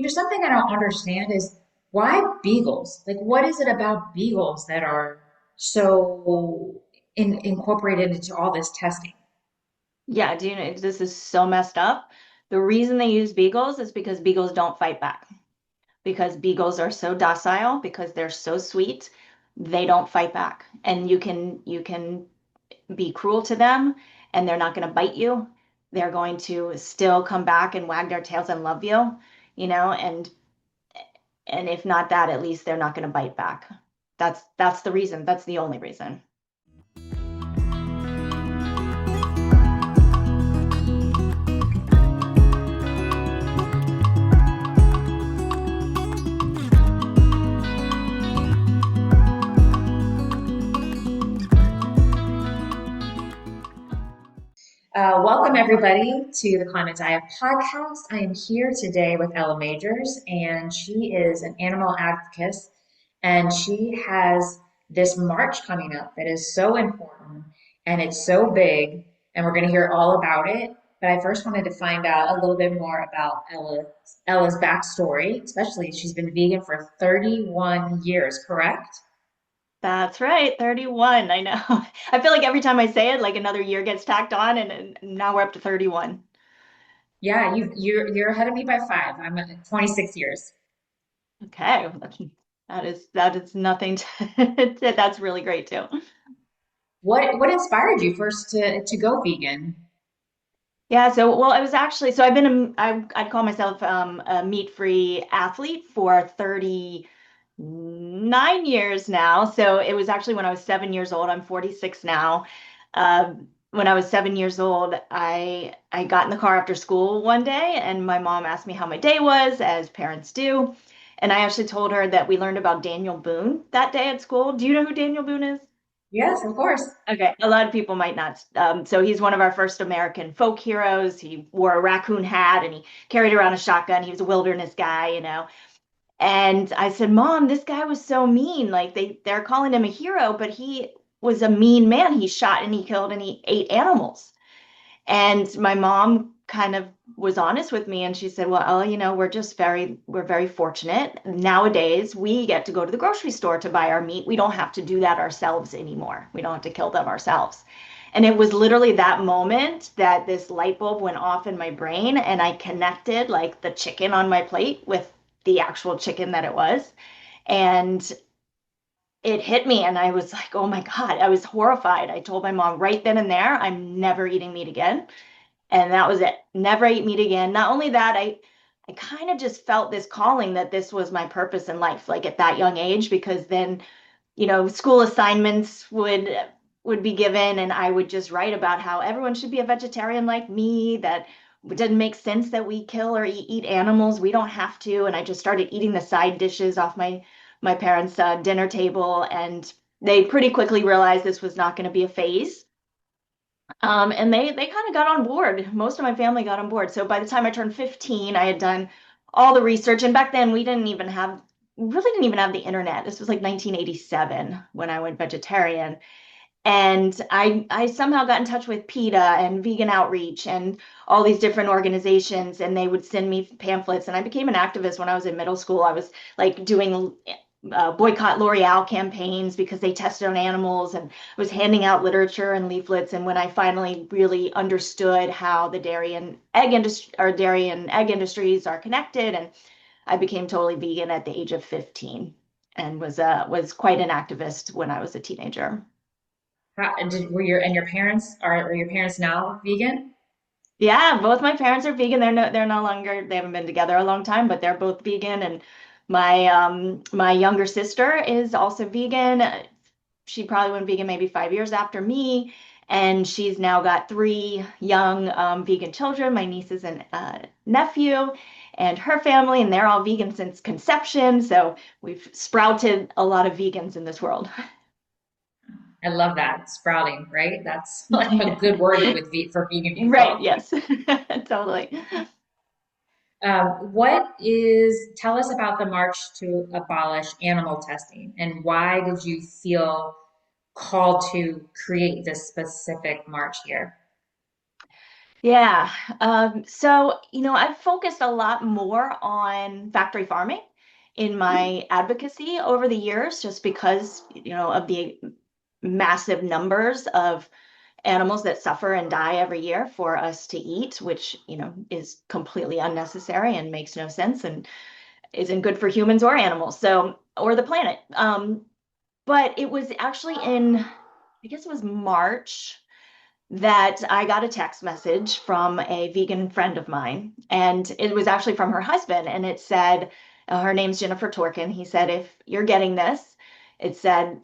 there's something I don't understand is why beagles? Like, what is it about beagles that are so incorporated into all this testing? Yeah, do you know this is so messed up? The reason they use beagles is because beagles don't fight back. Because beagles are so docile, because they're so sweet, they don't fight back. And you can be cruel to them and they're not going to bite you. They're going to still come back and wag their tails and love you, and if not that, at least they're not going to bite back. That's the reason. That's the only reason. Welcome, everybody, to the Climate Diet podcast. I am here today with Ella Majors, and she is an animal advocate, and she has this march coming up that is so important and it's so big, and we're going to hear all about it. But I first wanted to find out a little bit more about Ella's backstory, especially she's been vegan for 31 years, correct? That's right, 31. I know. I feel like every time I say it, like another year gets tacked on, and now we're up to 31. Yeah, you're ahead of me by 5. I'm at 26 years. Okay, that is nothing to, that's really great too. What inspired you first to go vegan? Yeah, so well, I was actually so I've been I'd call myself a meat-free athlete for 39 years now. So it was actually when I was 7 years old. I'm 46 now. When I was 7 years old, I got in the car after school one day, and my mom asked me how my day was, as parents do. And I actually told her that we learned about Daniel Boone that day at school. Do you know who Daniel Boone is? Yes, of course. Okay, a lot of people might not. So he's one of our first American folk heroes. He wore a raccoon hat and he carried around a shotgun. He was a wilderness guy. And I said, Mom, this guy was so mean. Like they're calling him a hero, but he was a mean man. He shot and he killed and he ate animals. And my mom kind of was honest with me and she said, well, Ella, we're very fortunate. Nowadays, we get to go to the grocery store to buy our meat. We don't have to do that ourselves anymore. We don't have to kill them ourselves. And it was literally that moment that this light bulb went off in my brain and I connected like the chicken on my plate with the actual chicken that it was. And it hit me and I was like, oh my God, I was horrified. I told my mom right then and there, I'm never eating meat again. And that was it. Never ate meat again. Not only that, I kind of just felt this calling that this was my purpose in life, like at that young age, because then, school assignments would be given and I would just write about how everyone should be a vegetarian like me, that it didn't make sense that we kill or eat animals. We don't have to. And I just started eating the side dishes off my parents' dinner table, and they pretty quickly realized this was not going to be a phase. And they kind of got on board. Most of my family got on board. So by the time I turned 15, I had done all the research. And back then, really didn't even have the internet. This was like 1987 when I went vegetarian. And I somehow got in touch with PETA and Vegan Outreach and all these different organizations, and they would send me pamphlets. And I became an activist when I was in middle school. I was like doing boycott L'Oreal campaigns because they tested on animals, and I was handing out literature and leaflets. And when I finally really understood how the dairy and egg industries are connected, and I became totally vegan at the age of 15, and was quite an activist when I was a teenager. Were your parents are your parents now vegan? Yeah, both my parents are vegan. They're no longer, they haven't been together a long time, but they're both vegan. And my younger sister is also vegan. She probably went vegan maybe 5 years after me, and she's now got three young vegan children, my nieces and nephew, and her family, and they're all vegan since conception. So we've sprouted a lot of vegans in this world. I love that sprouting, right? That's like a good word for vegan Right, people. yes. Totally. Tell us about the march to abolish animal testing and why did you feel called to create this specific march here? Yeah. I've focused a lot more on factory farming in my advocacy over the years, just because, of the massive numbers of animals that suffer and die every year for us to eat, which, is completely unnecessary and makes no sense and isn't good for humans or animals, or the planet. But it was actually I guess it was March that I got a text message from a vegan friend of mine, and it was actually from her husband, and it said, her name's Jennifer Torkin. He said, if you're getting this, it said,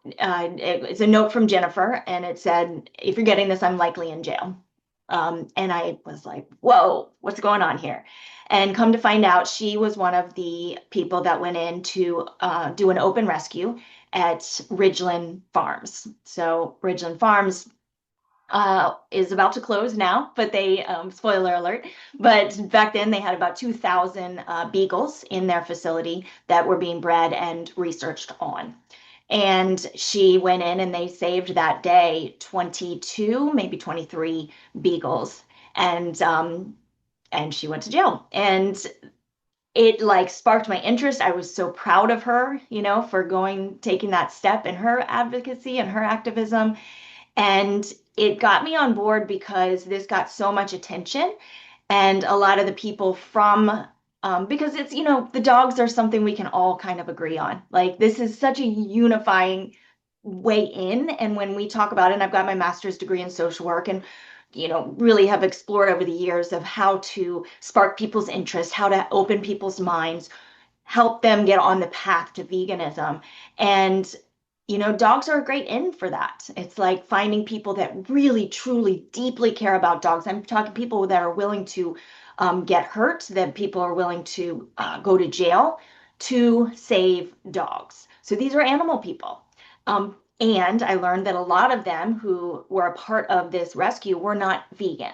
it's a note from Jennifer, and it said, if you're getting this, I'm likely in jail. And I was like, whoa, what's going on here? And come to find out, she was one of the people that went in to do an open rescue at Ridglan Farms. So Ridglan Farms is about to close now, but they, spoiler alert, but back then they had about 2,000 beagles in their facility that were being bred and researched on. And she went in and they saved that day 22, maybe 23 beagles. And she went to jail. And it like sparked my interest. I was so proud of her, for taking that step in her advocacy and her activism. And it got me on board because this got so much attention. And a lot of the people because it's, the dogs are something we can all kind of agree on. Like, this is such a unifying way in. And when we talk about it, and I've got my master's degree in social work, and really have explored over the years of how to spark people's interest, how to open people's minds, help them get on the path to veganism. And, dogs are a great in for that. It's like finding people that really, truly, deeply care about dogs. I'm talking people that are willing to get hurt, that people are willing to go to jail to save dogs. So these are animal people. And I learned that a lot of them who were a part of this rescue were not vegan.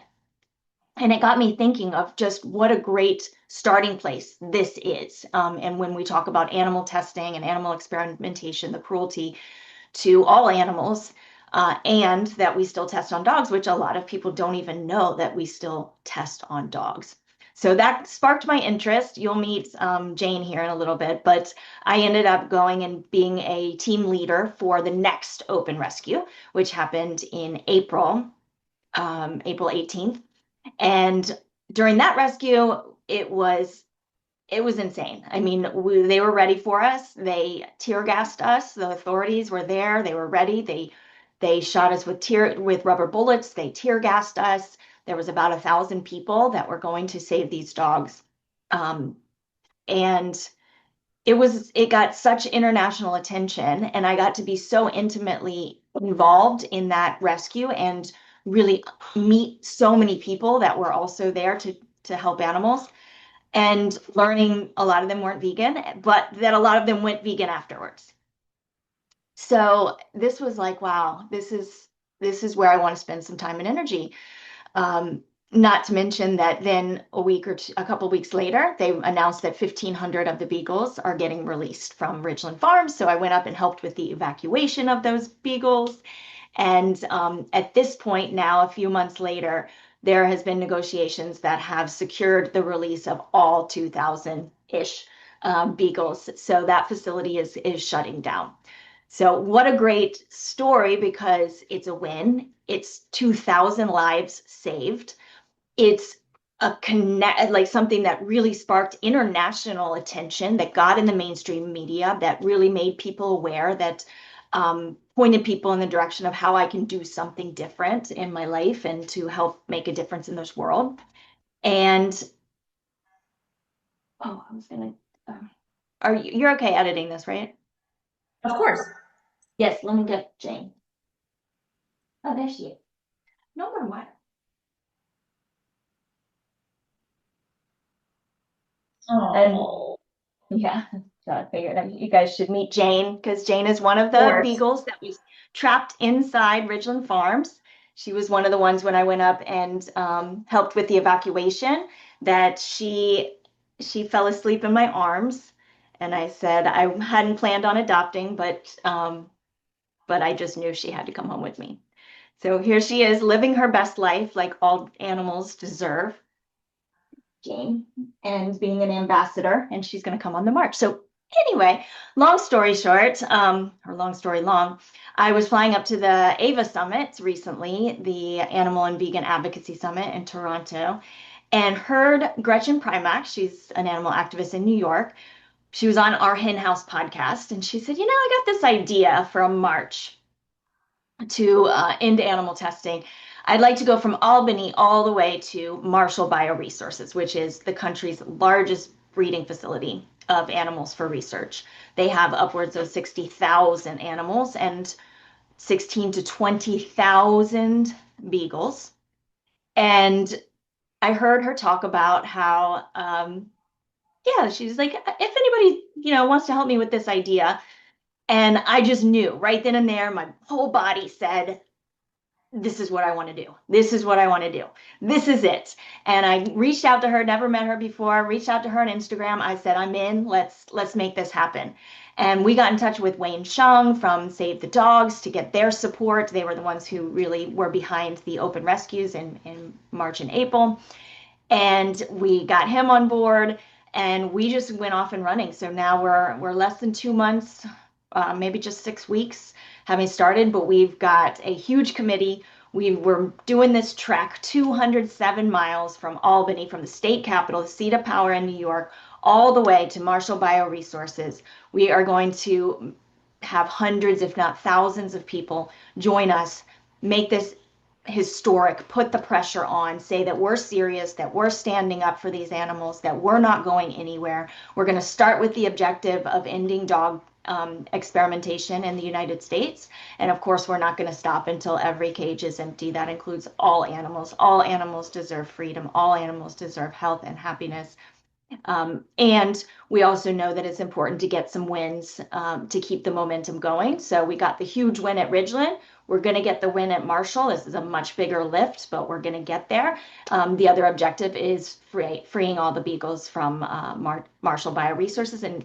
And it got me thinking of just what a great starting place this is. And when we talk about animal testing and animal experimentation, the cruelty to all animals, and that we still test on dogs, which a lot of people don't even know that we still test on dogs. So that sparked my interest. You'll meet Jane here in a little bit, but I ended up going and being a team leader for the next open rescue, which happened in April 18th. And during that rescue, it was insane. I mean, they were ready for us. They tear gassed us. The authorities were there. They were ready. They shot us with rubber bullets. They tear gassed us. There was about 1,000 people that were going to save these dogs. Um, and it got such international attention, and I got to be so intimately involved in that rescue and really meet so many people that were also there to help animals, and learning a lot of them weren't vegan, but that a lot of them went vegan afterwards. So this was like, wow, this is where I want to spend some time and energy. Um, Not to mention that then a couple weeks later, they announced that 1,500 of the beagles are getting released from Ridglan Farms. So I went up and helped with the evacuation of those beagles. And at this point now, a few months later, there has been negotiations that have secured the release of all 2,000-ish beagles. So that facility is shutting down. So what a great story, because it's a win. It's 2,000 lives saved. It's a connect, like something that really sparked international attention, that got in the mainstream media, that really made people aware, that pointed people in the direction of how I can do something different in my life and to help make a difference in this world. And oh, I was gonna. You're okay editing this, right? Of course. Yes. Let me get Jane. Oh, there she is. No more water. And Oh, yeah, so I figured you guys should meet Jane, because Jane is one of of the course. beagles that was trapped inside Ridgeland Farms. She was one of the ones when I went up and helped with the evacuation, that she fell asleep in my arms, and I said I hadn't planned on adopting, but I just knew she had to come home with me. So here she is living her best life like all animals deserve, Jane, and being an ambassador, and she's going to come on the march. So anyway, long story short, or long story long, I was flying up to the AVA Summit recently, the Animal and Vegan Advocacy Summit in Toronto, and heard Gretchen Primack. She's an animal activist in New York. She was on our Hen House podcast, and she said, I got this idea for a march to end animal testing. I'd like to go from Albany all the way to Marshall BioResources, which is the country's largest breeding facility of animals for research. They have upwards of 60,000 animals and 16 to 20,000 beagles. And I heard her talk about how, yeah, she's like, if anybody, wants to help me with this idea. And I just knew right then and there, my whole body said, this is what I want to do. This is what I want to do. This is it. And I reached out to her, never met her before, reached out to her on Instagram. I said, I'm in, let's make this happen. And we got in touch with Wayne Shung from Save the Dogs to get their support. They were the ones who really were behind the open rescues in March and April. And we got him on board and we just went off and running. So now we're less than 2 months, maybe just 6 weeks having started, but we've got a huge committee. We were doing this trek 207 miles from Albany, from the state capital, the seat of power in New York, all the way to Marshall BioResources. We are going to have hundreds, if not thousands of people join us, make this historic, put the pressure on, say that we're serious, that we're standing up for these animals, that we're not going anywhere. We're going to start with the objective of ending dog experimentation in the United States. And of course, we're not going to stop until every cage is empty. That includes all animals. All animals deserve freedom. All animals deserve health and happiness. And we also know that it's important to get some wins to keep the momentum going. So we got the huge win at Ridglan. We're going to get the win at Marshall. This is a much bigger lift, but we're going to get there. The other objective is freeing all the beagles from Marshall BioResources and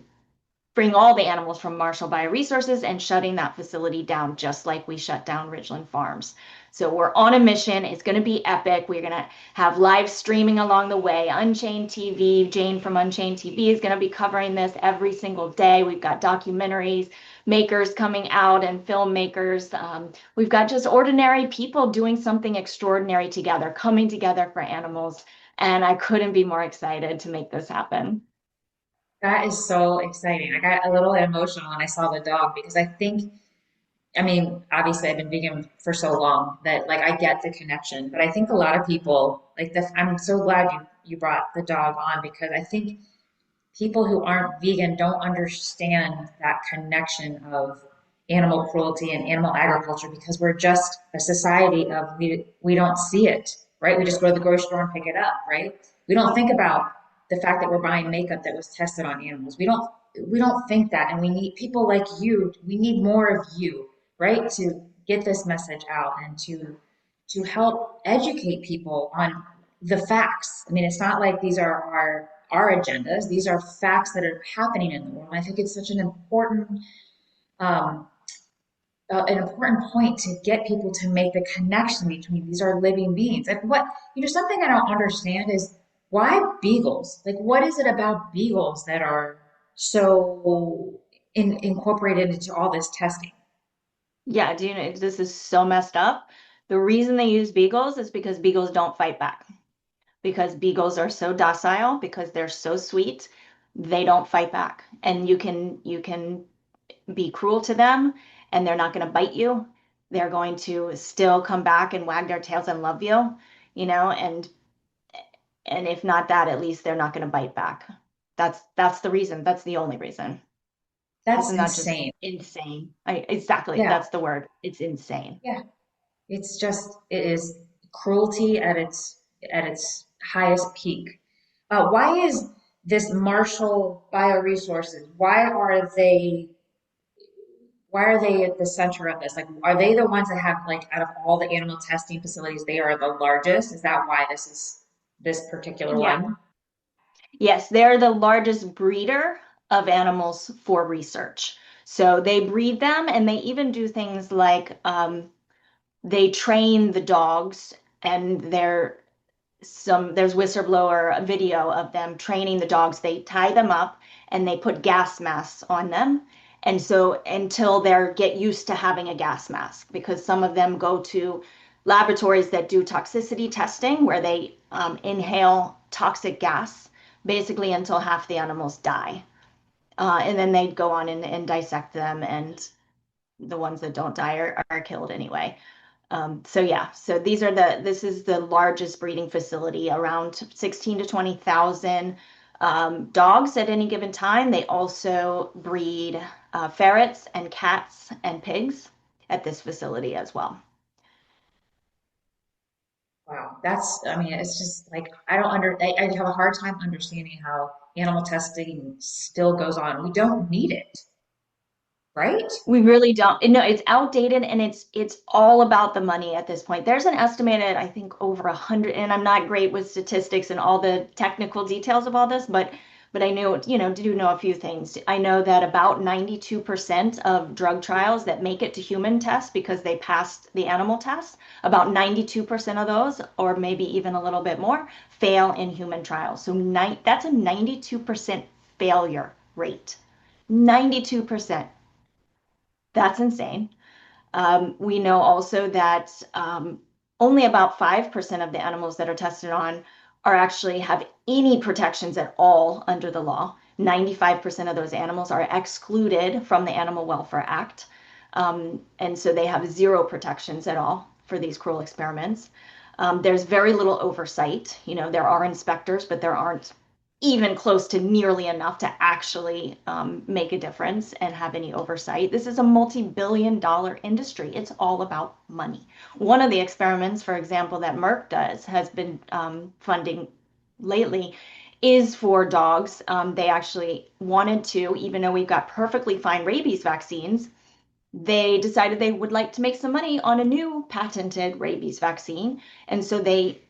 bring all the animals from Marshall BioResources and shutting that facility down just like we shut down Ridglan Farms. So we're on a mission. It's going to be epic. We're going to have live streaming along the way. Unchained TV, Jane from Unchained TV is going to be covering this every single day. We've got documentaries, makers coming out and filmmakers. We've got just ordinary people doing something extraordinary together, coming together for animals. And I couldn't be more excited to make this happen. That is so exciting. I got a little emotional when I saw the dog because I think, I mean, obviously I've been vegan for so long that like I get the connection, but I think a lot of people like this. I'm so glad you brought the dog on because I think people who aren't vegan don't understand that connection of animal cruelty and animal agriculture because we're just a society of we don't see it, right? We just go to the grocery store and pick it up, right? We don't think about the fact that we're buying makeup that was tested on animals. We don't think that, and we need people like you. We need more of you, right, to get this message out and to help educate people on the facts. I mean, it's not like these are our agendas. These are facts that are happening in the world. I think it's such um, an important point to get people to make the connection between these are living beings. And something I don't understand is why beagles? Like, what is it about beagles that are so incorporated into all this testing? Yeah, do you know this is so messed up? The reason they use beagles is because beagles don't fight back. Because beagles are so docile, because they're so sweet, they don't fight back. And you can be cruel to them and they're not going to bite you. They're going to still come back and wag their tails and love you, and if not that, at least they're not going to bite back. That's the reason. That's the only reason. That's Isn't that just insane. insane? Exactly. Yeah, That's the word. It's insane. yeah. It is cruelty at its highest peak. Why is this Marshall BioResources? Why are they at the center of this? Like, are they the ones that have like out of all the animal testing facilities, they are the largest? Is that why this is this particular Yeah. one? Yes, they're the largest breeder of animals for research. So they breed them and they even do things like they train the dogs, and there's whistleblower video of them training the dogs. They tie them up and they put gas masks on them. And so until they get used to having a gas mask, because some of them go to laboratories that do toxicity testing where they inhale toxic gas basically until half the animals die. And then they go on and dissect them, and the ones that don't die are killed anyway. So yeah, so this is the largest breeding facility, around 16 to 20,000 dogs at any given time. They also breed ferrets and cats and pigs at this facility as well. Wow, I mean, it's just like I don't I have a hard time understanding how animal testing still goes on. We don't need it, right? We really don't. No, it's outdated, and it's all about the money at this point. There's an estimated, I think, over 100, and I'm not great with statistics and all the technical details of all this, but I know, do know a few things. I know that about 92% of drug trials that make it to human tests because they passed the animal test, about 92% of those, or maybe even a little bit more, fail in human trials. So that's a 92% failure rate. 92%. That's insane. We know also that only about 5% of the animals that are tested on are actually have any protections at all under the law. 95% of those animals are excluded from the Animal Welfare Act. And so they have zero protections at all for these cruel experiments. There's very little oversight. There are inspectors, but there aren't even close to nearly enough to actually make a difference and have any oversight. This is a multi-billion-dollar industry. It's all about money. One of the experiments, for example, that Merck has been funding lately is for dogs. They actually wanted to, even though we've got perfectly fine rabies vaccines, they decided they would like to make some money on a new patented rabies vaccine. And so they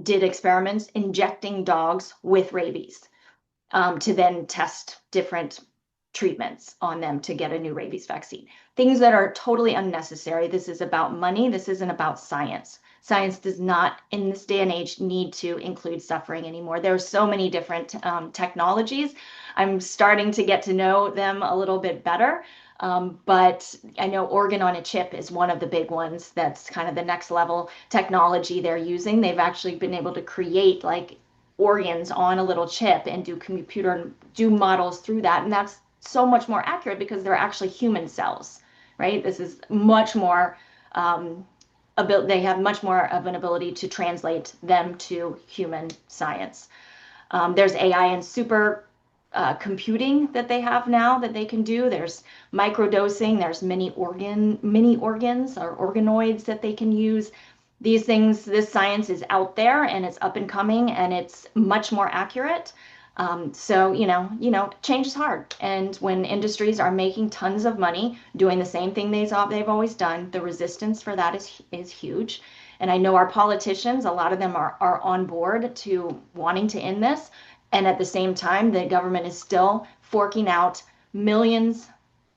did experiments injecting dogs with rabies to then test different treatments on them to get a new rabies vaccine. Things that are totally unnecessary. This is about money. This isn't about science. Science does not, in this day and age, need to include suffering anymore. There are so many different technologies. I'm starting to get to know them a little bit better. But I know organ on a chip is one of the big ones. That's kind of the next level technology they're using. They've actually been able to create like organs on a little chip and do models through that. And that's so much more accurate because they're actually human cells, right? This is much more, they have much more of an ability to translate them to human science. There's AI and super computing that they have now that they can do. There's microdosing. There's mini organs or organoids that they can use. These things, this science is out there and it's up and coming and it's much more accurate. So change is hard. And when industries are making tons of money doing the same thing they've always done, the resistance for that is huge. And I know our politicians, a lot of them are on board to wanting to end this. And at the same time, the government is still forking out millions,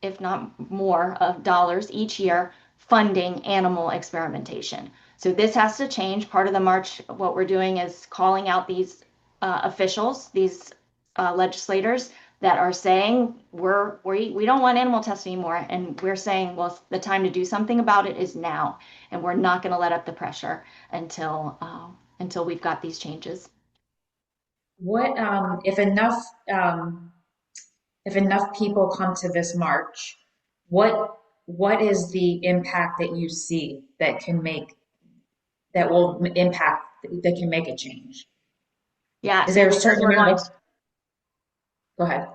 if not more, of dollars each year funding animal experimentation. So this has to change. Part of the march, what we're doing is calling out these officials, these legislators that are saying we don't want animal testing anymore, and we're saying, well, the time to do something about it is now, and we're not going to let up the pressure until we've got these changes. What um, if enough people come to this march, what is the impact that you see that will impact that can make a change? Yeah, Is so there a because certain we're amount going of, go ahead.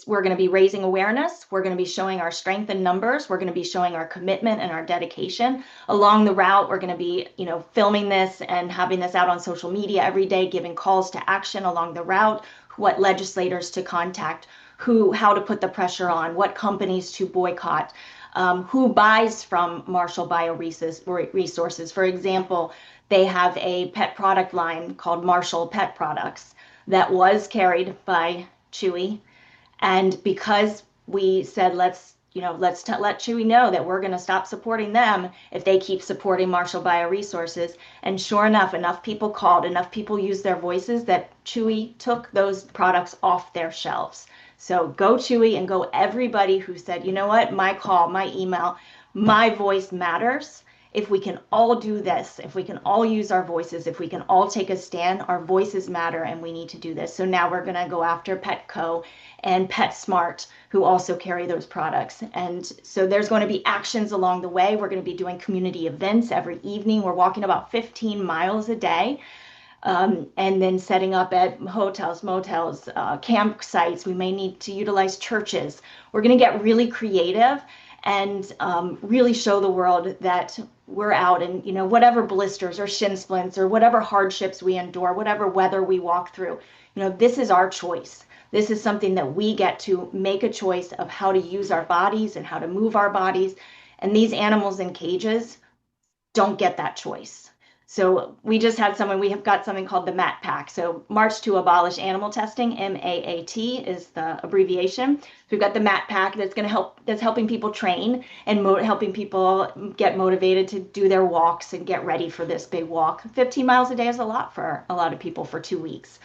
We're going to be raising awareness. We're going to be showing our strength in numbers. We're going to be showing our commitment and our dedication. Along the route, we're going to be, filming this and having this out on social media every day, giving calls to action along the route, what legislators to contact, how to put the pressure on, what companies to boycott, who buys from Marshall BioResources. For example, they have a pet product line called Marshall Pet Products that was carried by Chewy. And because we said, let's, let's let Chewy know that we're going to stop supporting them if they keep supporting Marshall BioResources. And sure enough people called, enough people used their voices that Chewy took those products off their shelves. So go Chewy and go everybody who said, you know what, my call, my email, my voice matters. If we can all do this, if we can all use our voices, if we can all take a stand, our voices matter and we need to do this. So now we're going to go after Petco and PetSmart, who also carry those products. And so there's going to be actions along the way. We're going to be doing community events every evening. We're walking about 15 miles a day. And then setting up at hotels, motels, campsites. We may need to utilize churches. We're going to get really creative and really show the world that we're out, and whatever blisters or shin splints or whatever hardships we endure, whatever weather we walk through, this is our choice. This is something that we get to make a choice of how to use our bodies and how to move our bodies. And these animals in cages don't get that choice. So we just had we have got something called the MAAT pack. So March to Abolish Animal Testing, MAAT is the abbreviation. So we've got the MAAT pack that's helping people train and helping people get motivated to do their walks and get ready for this big walk. 15 miles a day is a lot for a lot of people for 2 weeks.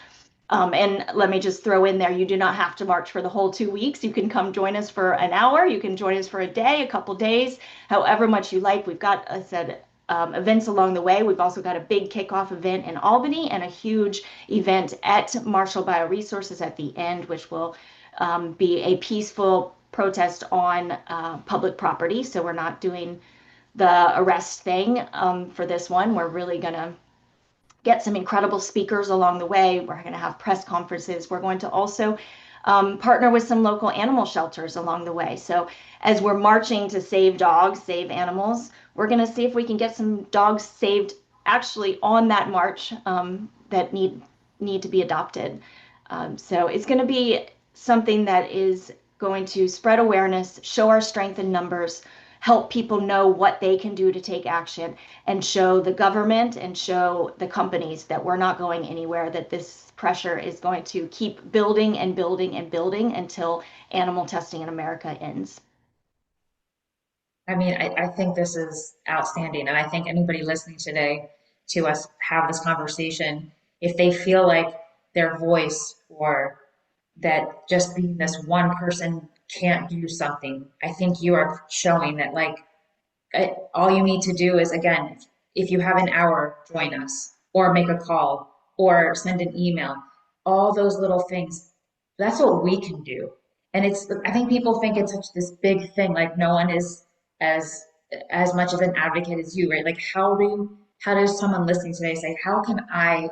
And let me just throw in there, you do not have to march for the whole 2 weeks. You can come join us for an hour. You can join us for a day, a couple days, however much you like. We've got, I said, events along the way. We've also got a big kickoff event in Albany and a huge event at Marshall BioResources at the end, which will be a peaceful protest on public property. So we're not doing the arrest thing for this one. We're really going to get some incredible speakers along the way. We're going to have press conferences. We're going to also partner with some local animal shelters along the way. So as we're marching to save dogs, save animals, we're going to see if we can get some dogs saved actually on that march that need to be adopted. So it's going to be something that is going to spread awareness, show our strength in numbers, help people know what they can do to take action, and show the government and show the companies that we're not going anywhere, that this pressure is going to keep building and building and building until animal testing in America ends. I mean, I think this is outstanding. And I think anybody listening today to us have this conversation, if they feel like their voice or that just being this one person can't do something, I think you are showing that, like, all you need to do is, again, if you have an hour, join us or make a call or send an email. All those little things, that's what we can do. And I think people think it's such this big thing, like no one is as as much of an advocate as you, right? Like how does someone listening today say, how can I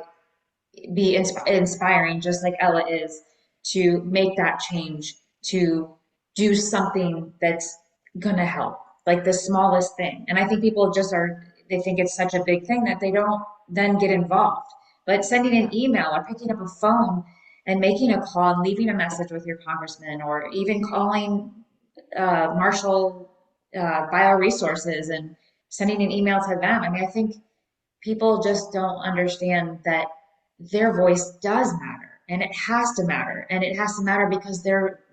be inspiring, just like Ella is, to make that change, to do something that's gonna help, like the smallest thing. And I think people just they think it's such a big thing that they don't then get involved. But sending an email or picking up a phone and making a call and leaving a message with your congressman, or even calling Marshall BioResources and sending an email to them. I mean, I think people just don't understand that their voice does matter, and it has to matter, and it has to matter because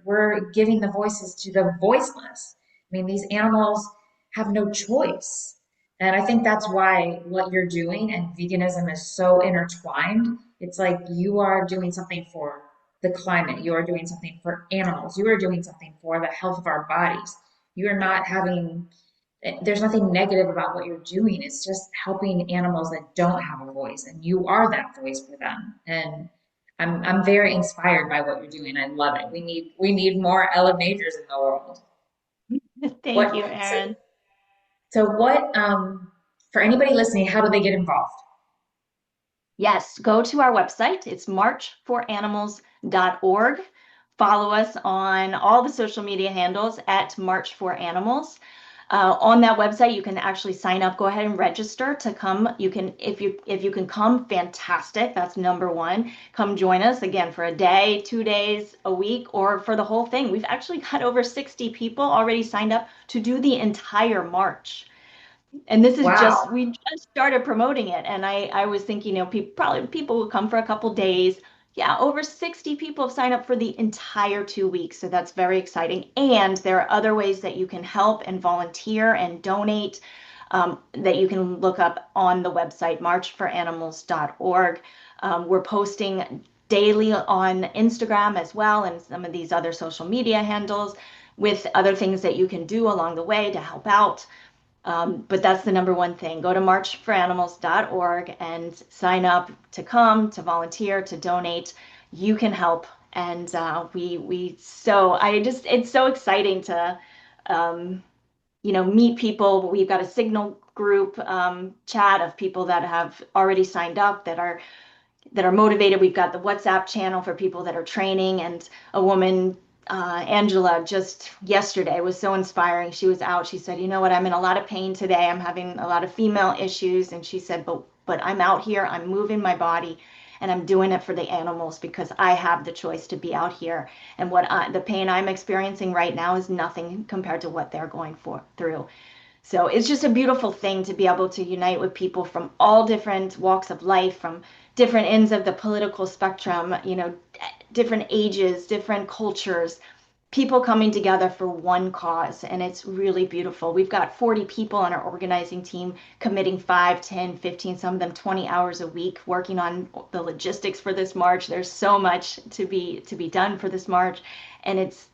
we're giving the voices to the voiceless. I mean, these animals have no choice. And I think that's why what you're doing and veganism is so intertwined. It's like you are doing something for the climate, you are doing something for animals, you are doing something for the health of our bodies. You are not having There's nothing negative about what you're doing. It's just helping animals that don't have a voice, and you are that voice for them. And I'm very inspired by what you're doing. I love it. We need more Ella Majors in the world. Thank What you, so, Erin. so what for anybody listening, how do they get involved? Yes, go to our website. It's marchforanimals.org. Follow us on all the social media handles at March for Animals. On that website, you can actually sign up. Go ahead and register to come. You can, if you can come, fantastic. That's number one. Come join us again for a day, 2 days, a week, or for the whole thing. We've actually got over 60 people already signed up to do the entire march. And this is just, Wow. we just started promoting it. And I was thinking, people will come for a couple days. Yeah, over 60 people have signed up for the entire 2 weeks. So that's very exciting. And there are other ways that you can help and volunteer and donate that you can look up on the website, marchforanimals.org. We're posting daily on Instagram as well and some of these other social media handles with other things that you can do along the way to help out. But that's the number one thing. Go to marchforanimals.org and sign up to come, to volunteer, to donate. You can help. And it's so exciting to, meet people. We've got a Signal group chat of people that have already signed up that are motivated. We've got the WhatsApp channel for people that are training, and a woman, Angela, just yesterday was so inspiring. She was out. She said, "You know what? I'm in a lot of pain today. I'm having a lot of female issues." And she said, "But I'm out here. I'm moving my body, and I'm doing it for the animals because I have the choice to be out here. And the pain I'm experiencing right now is nothing compared to what they're going through." So it's just a beautiful thing to be able to unite with people from all different walks of life, from different ends of the political spectrum, different ages, different cultures, people coming together for one cause. And it's really beautiful. We've got 40 people on our organizing team committing 5, 10, 15, some of them 20 hours a week working on the logistics for this march. There's so much to be done for this march. And it's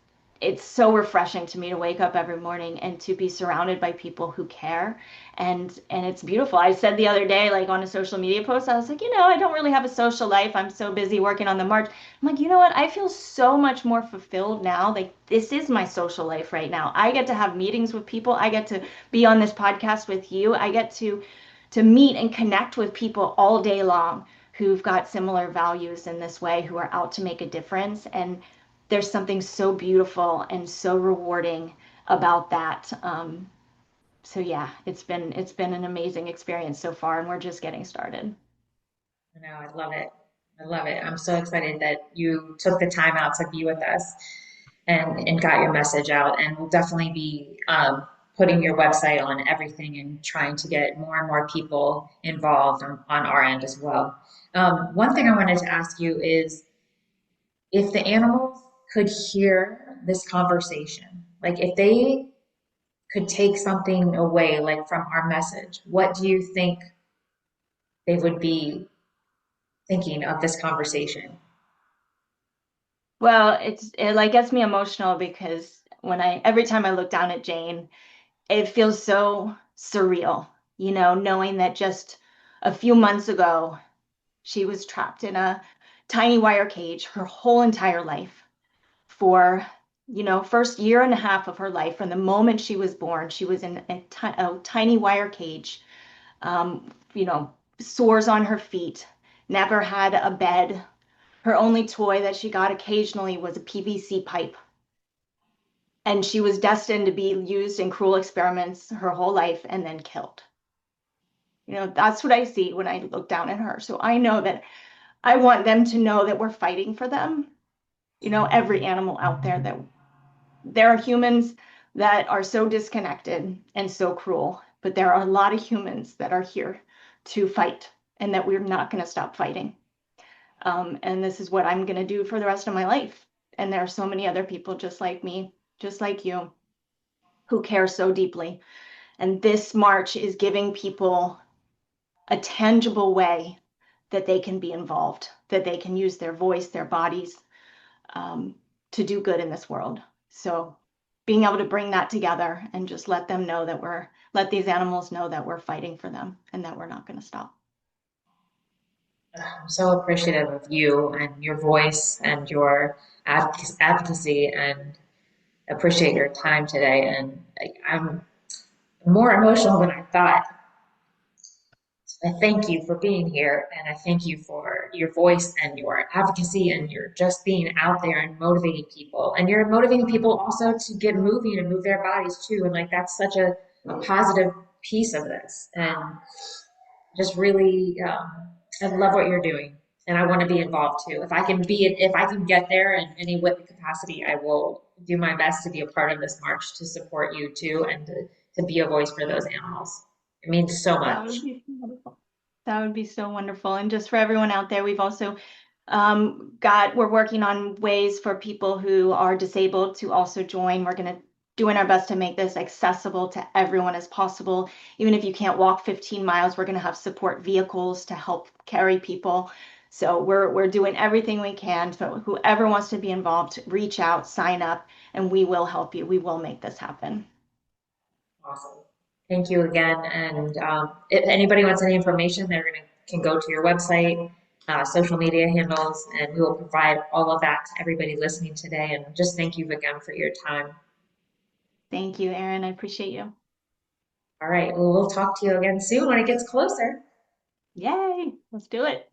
so refreshing to me to wake up every morning and to be surrounded by people who care, and it's beautiful. I said the other day, like on a social media post, I was like, I don't really have a social life. I'm so busy working on the march. I'm like, you know what? I feel so much more fulfilled now. Like, this is my social life right now. I get to have meetings with people. I get to be on this podcast with you. I get to meet and connect with people all day long who've got similar values in this way, who are out to make a difference. And there's something so beautiful and so rewarding about that. So yeah, it's been an amazing experience so far, and we're just getting started. I know, I love it. I love it. I'm so excited that you took the time out to be with us and got your message out. And we'll definitely be putting your website on everything and trying to get more and more people involved on our end as well. One thing I wanted to ask you is if the animals could hear this conversation, like if they could take something away, like from our message, what do you think they would be thinking of this conversation? Well, it like gets me emotional because every time I look down at Jane, it feels so surreal, knowing that just a few months ago she was trapped in a tiny wire cage her whole entire life. For first year and a half of her life, from the moment she was born, she was in a tiny wire cage, um, you know sores on her feet, never had a bed. Her only toy that she got occasionally was a PVC pipe, and she was destined to be used in cruel experiments her whole life and then killed. That's what I see when I look down at her. So I know that I want them to know that we're fighting for them. Every animal out there, that there are humans that are so disconnected and so cruel, but there are a lot of humans that are here to fight, and that we're not going to stop fighting. And this is what I'm going to do for the rest of my life. And there are so many other people just like me, just like you, who care so deeply. And this march is giving people a tangible way that they can be involved, that they can use their voice, their bodies, um, to do good in this world. So being able to bring that together and just let these animals know that we're fighting for them and that we're not going to stop. I'm so appreciative of you and your voice and your advocacy and appreciate your time today. And I'm more emotional than I thought. I thank you for being here, and I thank you for your voice and your advocacy, and you're just being out there and motivating people. And you're motivating people also to get moving and move their bodies too. And like that's such a positive piece of this. And just really, I love what you're doing, and I want to be involved too. If I can get there in any way capacity, I will do my best to be a part of this march to support you too, and to be a voice for those animals. It means so That much. would be wonderful. That would be so wonderful. And just for everyone out there, we've also We're working on ways for people who are disabled to also join. We're going to doing our best to make this accessible to everyone as possible. Even if you can't walk 15 miles, we're going to have support vehicles to help carry people. So we're doing everything we can. So whoever wants to be involved, reach out, sign up, and we will help you. We will make this happen. Awesome. Thank you again. And if anybody wants any information, can go to your website, social media handles, and we will provide all of that to everybody listening today. And just thank you again for your time. Thank you, Erin. I appreciate you. All right. Well, we'll talk to you again soon when it gets closer. Yay, let's do it.